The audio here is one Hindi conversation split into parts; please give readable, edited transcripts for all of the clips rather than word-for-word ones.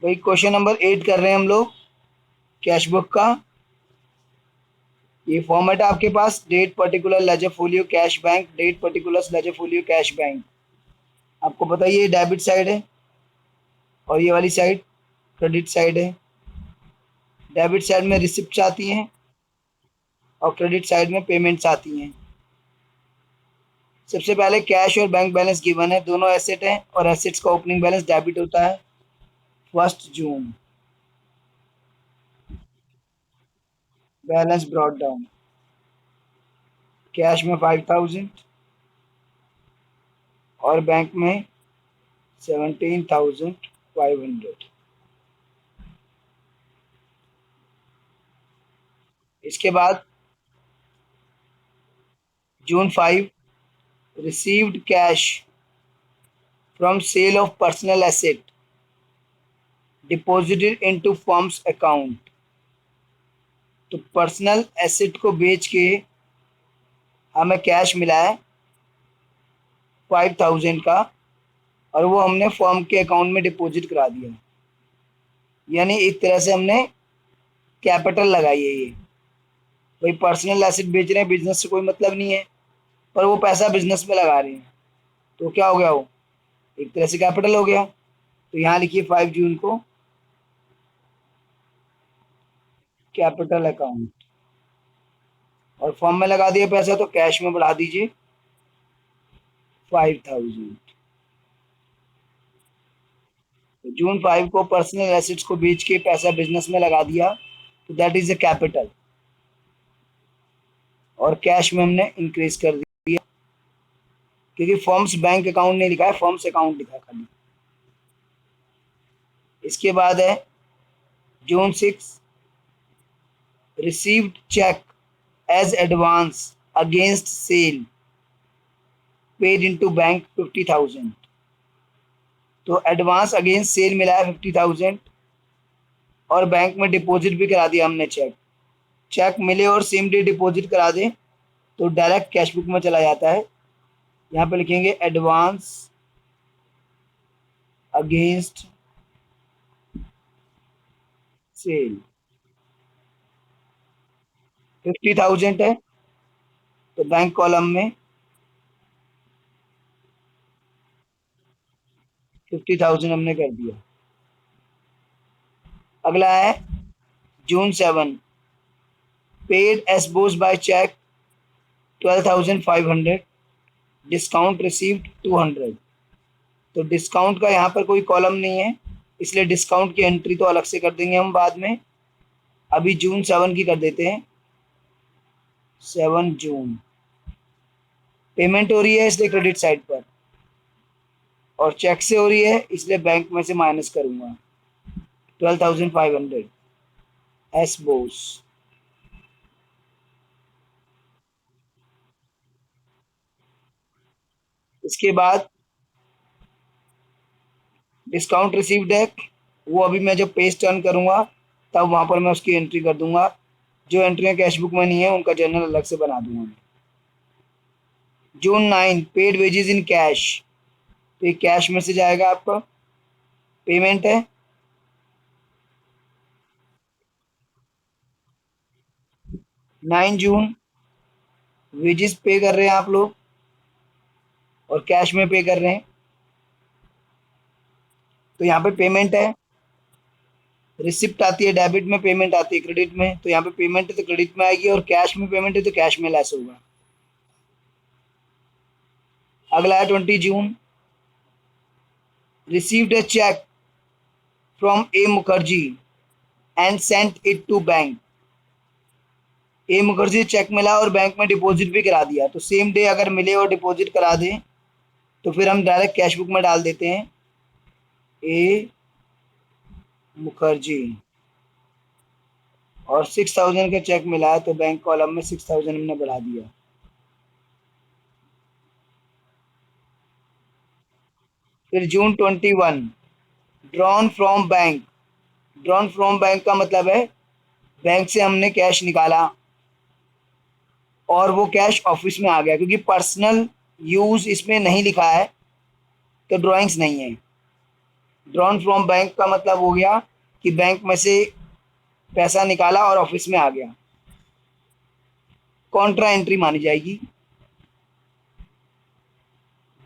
भाई क्वेश्चन नंबर 8 कर रहे हैं हम लोग कैश बुक का। ये फॉर्मेट है आपके पास, date particular ledger folio cash bank, date particular ledger folio cash bank. आपको पता है ये डेबिट साइड है और ये वाली साइड क्रेडिट साइड है। डेबिट साइड में रिसिप्ट आती हैं और क्रेडिट साइड में पेमेंट्स आती हैं। सबसे पहले कैश और बैंक बैलेंस गिवन है, दोनों एसेट हैं और एसेट्स का ओपनिंग बैलेंस डेबिट होता है 1 जून। बैलेंस ब्रॉट डाउन, कैश में 5000 और बैंक में 17,500। इसके बाद June 5 received cash from sale of personal asset deposited into firm's account। तो पर्सनल एसेट को बेच के हमें कैश मिला है 5000 का और वो हमने फर्म के अकाउंट में डिपॉजिट करा दिया। यानी एक तरह से हमने कैपिटल लगाई है ये। भाई पर्सनल एसेट बेच रहे हैं, बिजनेस से कोई मतलब नहीं है, पर वो पैसा बिजनेस में लगा रहे हैं, तो क्या हो गया, वो एक तरह से कैपिटल हो गया। तो यहाँ लिखिए 5 जून को कैपिटल अकाउंट, और फॉर्म में लगा दिया पैसा तो कैश में बढ़ा दीजिए 5000। तो June 5 को पर्सनल एसेट्स को बेच के पैसा बिजनेस में लगा दिया, तो दैट इज अ कैपिटल, और कैश में हमने इंक्रीज कर दिया क्योंकि फॉर्म्स बैंक अकाउंट नहीं लिखा है, फॉर्म्स अकाउंट लिखा है खाली। इसके बाद है June 6 received cheque as advance against sale paid into bank 50,000। तो एडवांस अगेंस्ट सेल मिला है 50,000 और बैंक में डिपॉजिट भी करा दिया हमने। चेक चेक मिले और सेम डे डिपॉजिट करा दें तो डायरेक्ट कैश बुक में चला जाता है। यहाँ पे लिखेंगे एडवांस अगेंस्ट सेल 50,000 है तो बैंक कॉलम में 50,000 हमने कर दिया। अगला है June 7 पेड एसबोस बाय चेक 12,500 डिस्काउंट रिसीव्ड 200। तो डिस्काउंट का यहाँ पर कोई कॉलम नहीं है, इसलिए डिस्काउंट की एंट्री तो अलग से कर देंगे हम बाद में। अभी June 7 की कर देते हैं। 7 जून पेमेंट हो रही है इसलिए क्रेडिट साइड पर, और चेक से हो रही है इसलिए बैंक में से माइनस करूंगा 12,500 एस बोस। इसके बाद डिस्काउंट रिसीव्ड है, वो अभी मैं जब पेज टर्न करूंगा तब वहां पर मैं उसकी एंट्री कर दूंगा। जो एंट्रियां कैश बुक में नहीं है उनका जर्नल अलग से बना दूंगा मैं। June 9 paid wages in cash, तो ये कैश में से जाएगा आपका, पेमेंट है। 9 जून वेजेस पे कर रहे हैं आप लोग और कैश में पे कर रहे हैं, तो यहाँ पे पेमेंट है। रिसिप्ट आती है डेबिट में, पेमेंट आती है क्रेडिट में, तो यहाँ पे पेमेंट है तो क्रेडिट में आएगी और कैश में पेमेंट है तो कैश में लेस होगा। अगला है 20 June received a cheque from A Mukherjee and sent it to bank. A Mukherjee cheque मिला और बैंक में डिपॉजिट भी करा दिया, तो सेम डे अगर मिले और डिपॉजिट करा दें तो फिर हम डायरेक्ट कैश बुक में डाल देते हैं ए मुखर्जी, और 6,000 का चेक मिला है तो बैंक कॉलम में 6,000 हमने बढ़ा दिया। फिर June 21 drawn from bank, drawn from bank का मतलब है बैंक से हमने कैश निकाला और वो कैश ऑफिस में आ गया, क्योंकि पर्सनल यूज इसमें नहीं लिखा है तो ड्राइंग्स नहीं है। ड्रॉन फ्रॉम बैंक का मतलब हो गया कि बैंक में से पैसा निकाला और ऑफिस में आ गया, कॉन्ट्रा एंट्री मानी जाएगी।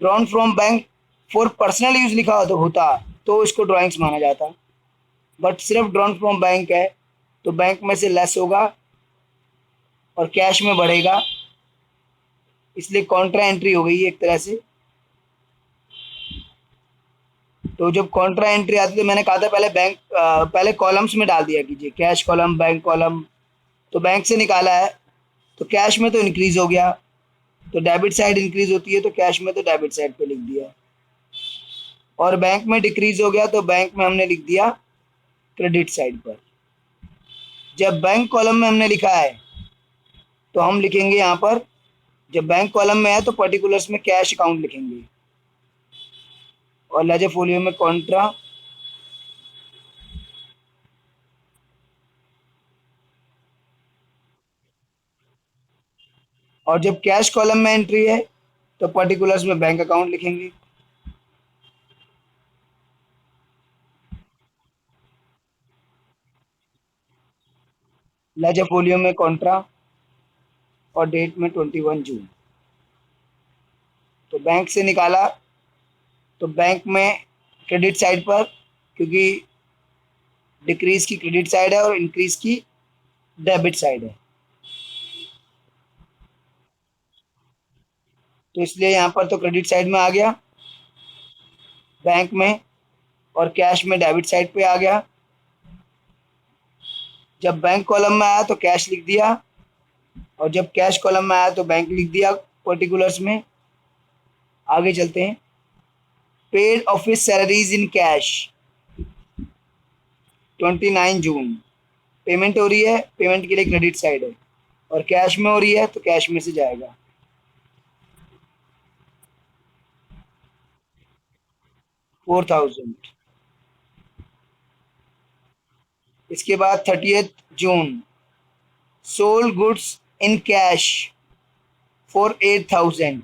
Drawn from bank for personal use लिखा होता तो इसको ड्राइंग्स माना जाता, बट सिर्फ ड्रॉन फ्रॉम बैंक है तो बैंक में से लेस होगा और कैश में बढ़ेगा, इसलिए कॉन्ट्रा एंट्री हो गई एक तरह से। तो जब कॉन्ट्रा एंट्री आती है तो मैंने कहा था पहले बैंक पहले कॉलम्स में डाल दिया कीजिए, कैश कॉलम, बैंक कॉलम। तो बैंक से निकाला है तो कैश में तो इंक्रीज हो गया, तो डेबिट साइड इंक्रीज होती है तो कैश में तो डेबिट साइड पे लिख दिया, और बैंक में डिक्रीज हो गया तो बैंक में हमने लिख दिया क्रेडिट साइड पर। जब बैंक कॉलम में हमने लिखा है तो हम लिखेंगे यहाँ पर, जब बैंक कॉलम में है तो पर्टिकुलर्स में कैश अकाउंट लिखेंगे और लेजर फोलियो में कॉन्ट्रा, और जब कैश कॉलम में एंट्री है तो पर्टिकुलर्स में बैंक अकाउंट लिखेंगे। लेजर फोलियो में कॉन्ट्रा और डेट में 21 जून। तो बैंक से निकाला तो बैंक में क्रेडिट साइड पर, क्योंकि डिक्रीज की क्रेडिट साइड है और इंक्रीज की डेबिट साइड है, तो इसलिए यहाँ पर तो क्रेडिट साइड में आ गया बैंक में, और कैश में डेबिट साइड पे आ गया। जब बैंक कॉलम में आया तो कैश लिख दिया, और जब कैश कॉलम में आया तो बैंक लिख दिया पर्टिकुलर्स में। आगे चलते हैं। Paid office salaries in cash 29 June, payment हो रही है, पेमेंट के लिए क्रेडिट साइड है, और कैश में हो रही है तो कैश में से जाएगा। 4000। इसके बाद 30th June, sold goods in cash for 8000,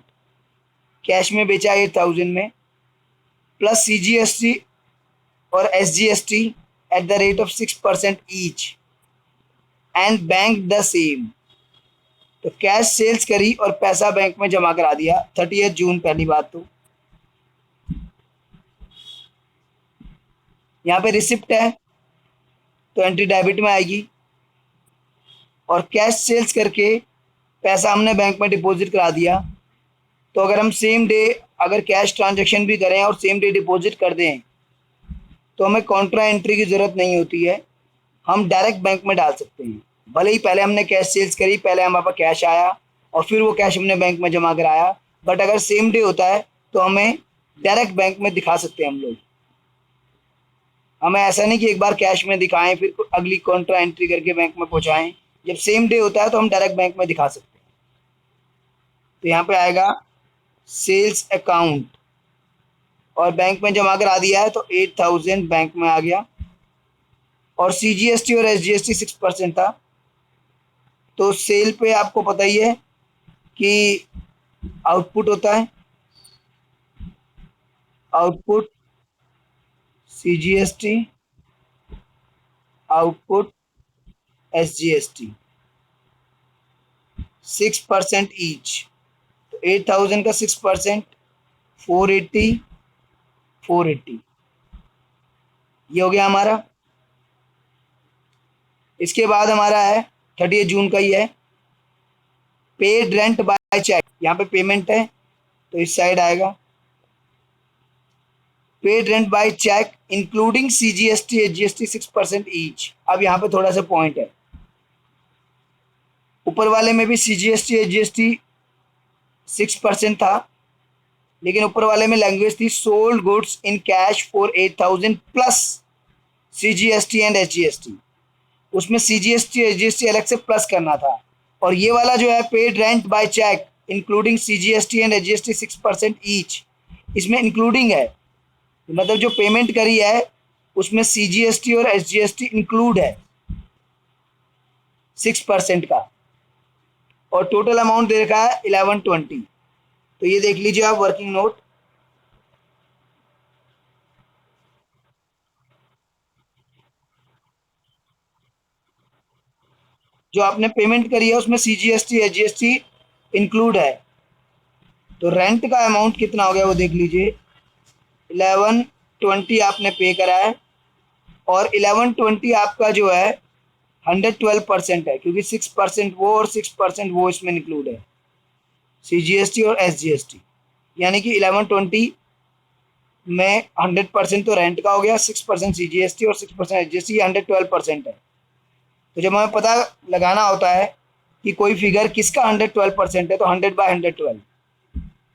cash में बेचा 8000 में, प्लस CGST और SGST at the rate of 6% each and bank the same. तो कैश सेल्स करी और पैसा बैंक में जमा करा दिया 30th जून। पहली बात तो यहाँ पे रिसिप्ट है तो एंट्री डेबिट में आएगी, और कैश सेल्स करके पैसा हमने बैंक में डिपॉजिट करा दिया, तो अगर हम सेम डे अगर कैश ट्रांजैक्शन भी करें और सेम डे डिपॉजिट कर दें तो हमें कॉन्ट्रा एंट्री की ज़रूरत नहीं होती है, हम डायरेक्ट बैंक में डाल सकते हैं। भले ही पहले हमने कैश सेल्स करी, पहले हमारे पास कैश आया और फिर वो कैश हमने बैंक में जमा कराया, बट अगर सेम डे होता है तो हमें डायरेक्ट बैंक में दिखा सकते हैं हम लोग। हमें ऐसा नहीं कि एक बार कैश में दिखाएं फिर अगली कॉन्ट्रा एंट्री करके बैंक में पहुंचाएं। जब सेम डे होता है तो हम डायरेक्ट बैंक में दिखा सकते हैं। तो यहाँ पे आएगा सेल्स अकाउंट, और बैंक में जमा करा दिया है तो 8000 बैंक में आ गया, और CGST और SGST 6% था। तो सेल पे आपको पता ही है कि आउटपुट होता है, output CGST, output SGST 6% each. तो 8000 का 6%, 480, 480, ये हो गया हमारा। इसके बाद हमारा है 30th जून का ही है, पेड रेंट बाय चेक। यहाँ पे पेमेंट है तो इस साइड आएगा, paid rent by cheque including CGST SGST 6% each. अब यहाँ पे थोड़ा सा पॉइंट है, ऊपर वाले में भी CGST SGST 6% था, लेकिन ऊपर वाले में लैंग्वेज थी sold goods in cash for 8000 plus CGST and SGST। उसमें CGST SGST अलग से प्लस करना था, और ये वाला जो है paid rent by cheque including CGST and SGST 6% each, इसमें इंक्लूडिंग है, मतलब जो पेमेंट करी है उसमें CGST और SGST इंक्लूड है 6% का, और टोटल अमाउंट दे रखा है 1120। तो ये देख लीजिए आप वर्किंग नोट। जो आपने पेमेंट करी है उसमें CGST SGST इंक्लूड है। तो रेंट का अमाउंट कितना हो गया वो देख लीजिए। 1120 आपने पे करा है, और 1120 आपका जो है 112% है, क्योंकि 6% वो और 6% वो इसमें इंक्लूड है, CGST और SGST। यानी कि 1120 में 100% तो रेंट का हो गया, 6% CGST और 6% SGST, 112% है। तो जब हमें पता लगाना होता है कि कोई फिगर किसका 112% है, तो 100/112।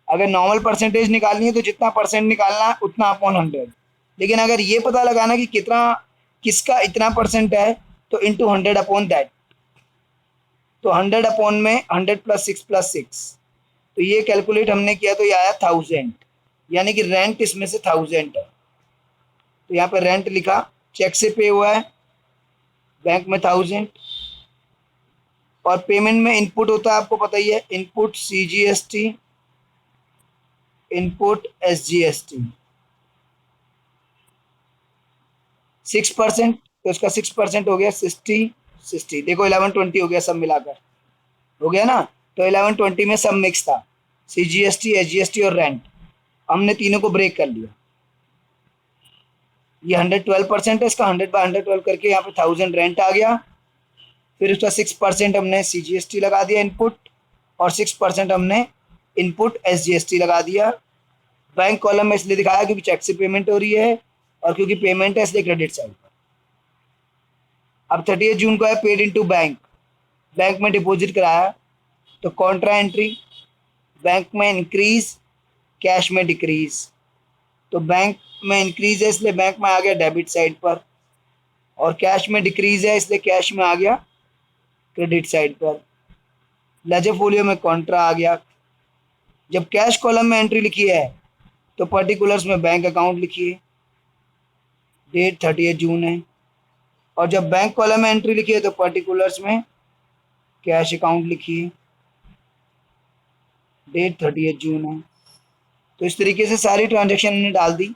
अगर नॉर्मल परसेंटेज निकालनी है तो जितना परसेंट निकालना है उतना अपॉन 100। लेकिन अगर ये पता लगाना कि कितना किसका इतना परसेंट है, तो इंटू 100/दैट। तो 100 में 100 + 6 + 6, तो ये कैलकुलेट हमने किया तो ये आया 1000। यानी कि रेंट इसमें से 1000 है। तो यहाँ पे रेंट लिखा, चेक से पे हुआ है, बैंक में 1000। और पेमेंट में इनपुट होता है, आपको पता ही है, इनपुट CGST, इनपुट SGST। 6%, तो इसका 6% हो गया 60। देखो 1120 हो गया सब मिलाकर, हो गया ना। तो 1120 में सब मिक्स था, CGST SGST और रेंट। हमने तीनों को ब्रेक कर लिया। ये 112% है, इसका 100/112 करके यहाँ पे 1000 रेंट आ गया। फिर उसका 6% हमने CGST लगा दिया इनपुट, और 6% हमने इनपुट SGST लगा दिया। बैंक कॉलम में इसलिए दिखाया क्योंकि चेक से पेमेंट हो रही है, और क्योंकि पेमेंट है इसलिए क्रेडिट साइड पर। अब 30 जून को है पेड इनटू बैंक, बैंक में डिपॉजिट कराया, तो कॉन्ट्रा एंट्री, बैंक में इंक्रीज, कैश में डिक्रीज। तो बैंक में इंक्रीज है इसलिए बैंक में आ गया डेबिट साइड पर, और कैश में डिक्रीज है इसलिए कैश में आ गया क्रेडिट साइड पर। लेजर फोलियो में कॉन्ट्रा आ गया। जब कैश कॉलम में एंट्री लिखी है तो पर्टिकुलर्स में बैंक अकाउंट लिखिए, डेट 30 जून है। और जब बैंक कॉलम में एंट्री लिखी है तो पर्टिकुलर्स में कैश अकाउंट लिखिए, डेट 30 जून है। तो इस तरीके से सारी ट्रांजेक्शन हमने डाल दी।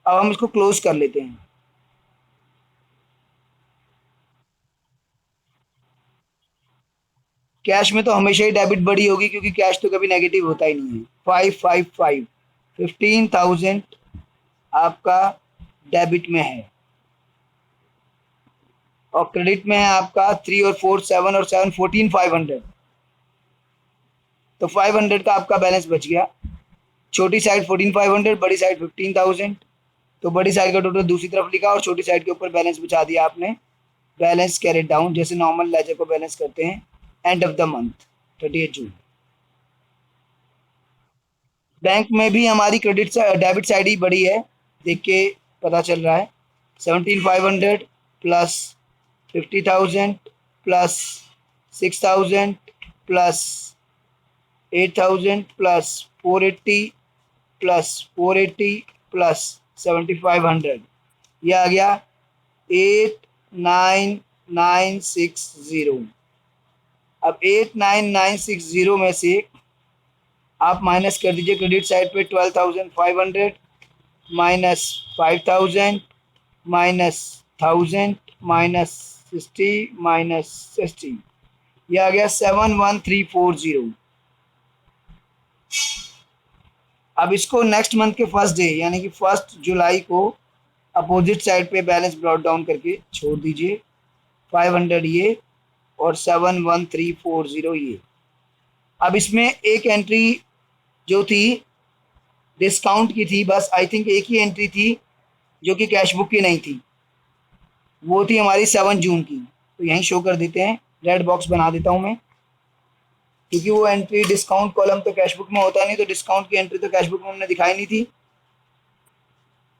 अब हम इसको क्लोज कर लेते हैं। कैश में तो हमेशा ही डेबिट बड़ी होगी, क्योंकि कैश तो कभी नेगेटिव होता ही नहीं है। 555, 15,000 आपका डेबिट में है, और क्रेडिट में है आपका 3 और 4 7 और 7 14 500। तो 500 का आपका बैलेंस बच गया। छोटी साइड 14,500, बड़ी साइड 15,000। तो बड़ी साइड का टोटल दूसरी तरफ लिखा और छोटी साइड के ऊपर बैलेंस बचा दिया आपने। बैलेंस कैरेट डाउन, जैसे नॉर्मल लेजर को बैलेंस करते हैं end of the month 30 June. Bank में भी हमारी क्रेडिट डेबिट साइड ही बड़ी है, देख के पता चल रहा है। 17,500 plus 50,000 plus 6,000 plus 8,000 plus 480 plus 480 plus 7,500, यह आ गया 8,9,960। अब 8,9,960 में से आप माइनस कर दीजिए क्रेडिट साइड पे 12,500 माइनस 5,000 माइनस 1,000 माइनस 60 माइनस 60, यह आ गया 7,1,340। अब इसको नेक्स्ट मंथ के फर्स्ट डे यानी कि 1 जुलाई को अपोजिट साइड पे बैलेंस ब्रॉट डाउन करके छोड़ दीजिए। 500 ये और 7,1,340 ये। अब इसमें एक एंट्री जो थी डिस्काउंट की थी, बस आई थिंक एक ही एंट्री थी जो कि कैश बुक की नहीं थी, वो थी हमारी 7 जून की। तो यहीं शो कर देते हैं, रेड बॉक्स बना देता हूँ मैं, क्योंकि वो एंट्री डिस्काउंट कॉलम तो कैश बुक में होता नहीं, तो डिस्काउंट की एंट्री तो कैश बुक में हमने दिखाई नहीं थी,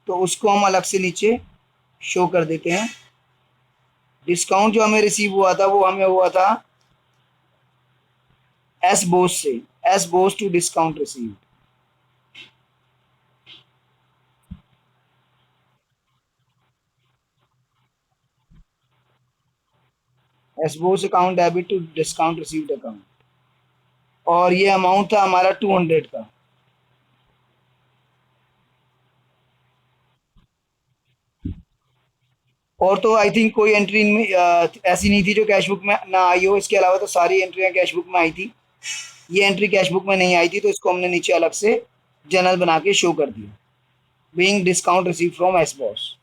तो उसको हम अलग से नीचे शो कर देते हैं। डिस्काउंट जो हमें रिसीव हुआ था वो हमें हुआ था एस बोस से, S Bose to discount receive. S Bose account debit to discount received account, और ये अमाउंट था हमारा 200 का। और तो आई थिंक कोई एंट्री इनमें ऐसी नहीं थी जो कैश बुक में ना आई हो। इसके अलावा तो सारी एंट्रियां कैश बुक में आई थी। ये एंट्री कैश बुक में नहीं आई थी, तो इसको हमने नीचे अलग से जर्नल बना के शो कर दिया। Being discount receive from S boss.